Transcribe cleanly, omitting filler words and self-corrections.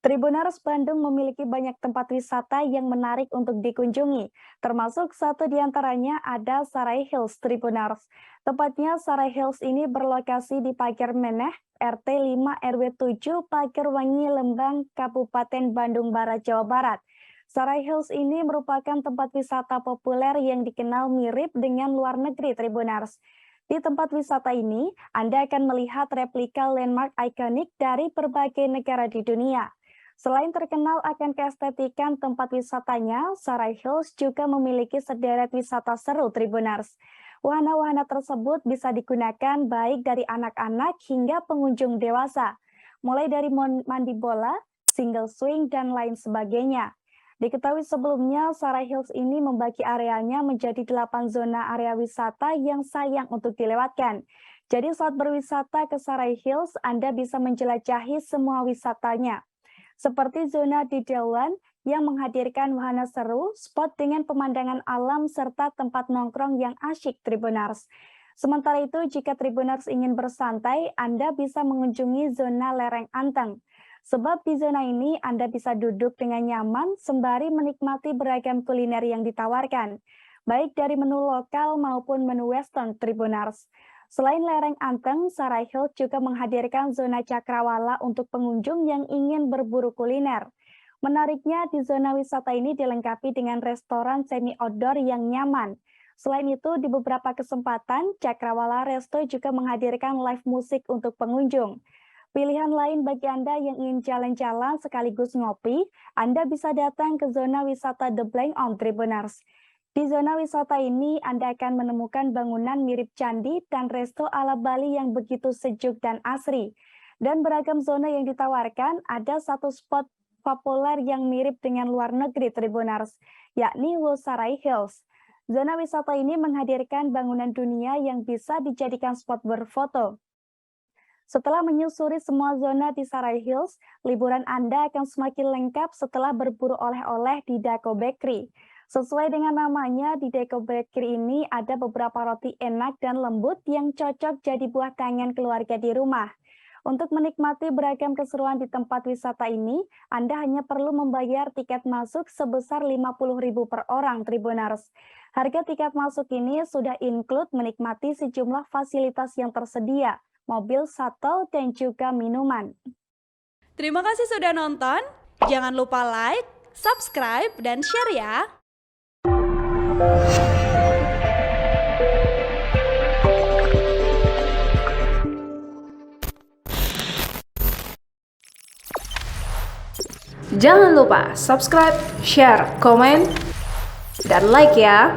Tribuners Bandung memiliki banyak tempat wisata yang menarik untuk dikunjungi, termasuk satu di antaranya ada Sarai Hills Tribuners. Tepatnya Sarai Hills ini berlokasi di Pager Meneh, RT 5 RW 7, Pagerwangi, Lembang, Kabupaten Bandung Barat, Jawa Barat. Sarai Hills ini merupakan tempat wisata populer yang dikenal mirip dengan luar negeri Tribuners. Di tempat wisata ini, Anda akan melihat replika landmark ikonik dari berbagai negara di dunia. Selain terkenal akan keestetikan tempat wisatanya, Sarai Hills juga memiliki sederet wisata seru Tribuners. Wahana-wahana tersebut bisa digunakan baik dari anak-anak hingga pengunjung dewasa, mulai dari mandi bola, single swing, dan lain sebagainya. Diketahui sebelumnya, Sarai Hills ini membagi areanya menjadi 8 zona area wisata yang sayang untuk dilewatkan. Jadi saat berwisata ke Sarai Hills, Anda bisa menjelajahi semua wisatanya. Seperti zona di Dewan yang menghadirkan wahana seru, spot dengan pemandangan alam, serta tempat nongkrong yang asyik Tribuners. Sementara itu, jika Tribuners ingin bersantai, Anda bisa mengunjungi zona lereng Anteng. Sebab di zona ini Anda bisa duduk dengan nyaman sembari menikmati beragam kuliner yang ditawarkan, baik dari menu lokal maupun menu western Tribuners. Selain lereng Anteng, Sarai Hills juga menghadirkan zona cakrawala untuk pengunjung yang ingin berburu kuliner. Menariknya, di zona wisata ini dilengkapi dengan restoran semi-outdoor yang nyaman. Selain itu, di beberapa kesempatan, Cakrawala Resto juga menghadirkan live musik untuk pengunjung. Pilihan lain bagi Anda yang ingin jalan-jalan sekaligus ngopi, Anda bisa datang ke zona wisata The Blank on Tribuners. Di zona wisata ini, Anda akan menemukan bangunan mirip candi dan resto ala Bali yang begitu sejuk dan asri. Dan beragam zona yang ditawarkan, ada satu spot populer yang mirip dengan luar negeri Tribuners, yakni Sarai Hills. Zona wisata ini menghadirkan bangunan dunia yang bisa dijadikan spot berfoto. Setelah menyusuri semua zona di Sarai Hills, liburan Anda akan semakin lengkap setelah berburu oleh-oleh di Dako Bakery. Sesuai dengan namanya, di Dako Bakery ini ada beberapa roti enak dan lembut yang cocok jadi buah tangan keluarga di rumah. Untuk menikmati beragam keseruan di tempat wisata ini, Anda hanya perlu membayar tiket masuk sebesar Rp50.000 per orang Tribuners. Harga tiket masuk ini sudah include menikmati sejumlah fasilitas yang tersedia, mobil shuttle, dan juga minuman. Terima kasih sudah nonton. Jangan lupa like, subscribe, dan share ya. Jangan lupa subscribe, share, komen, dan like ya.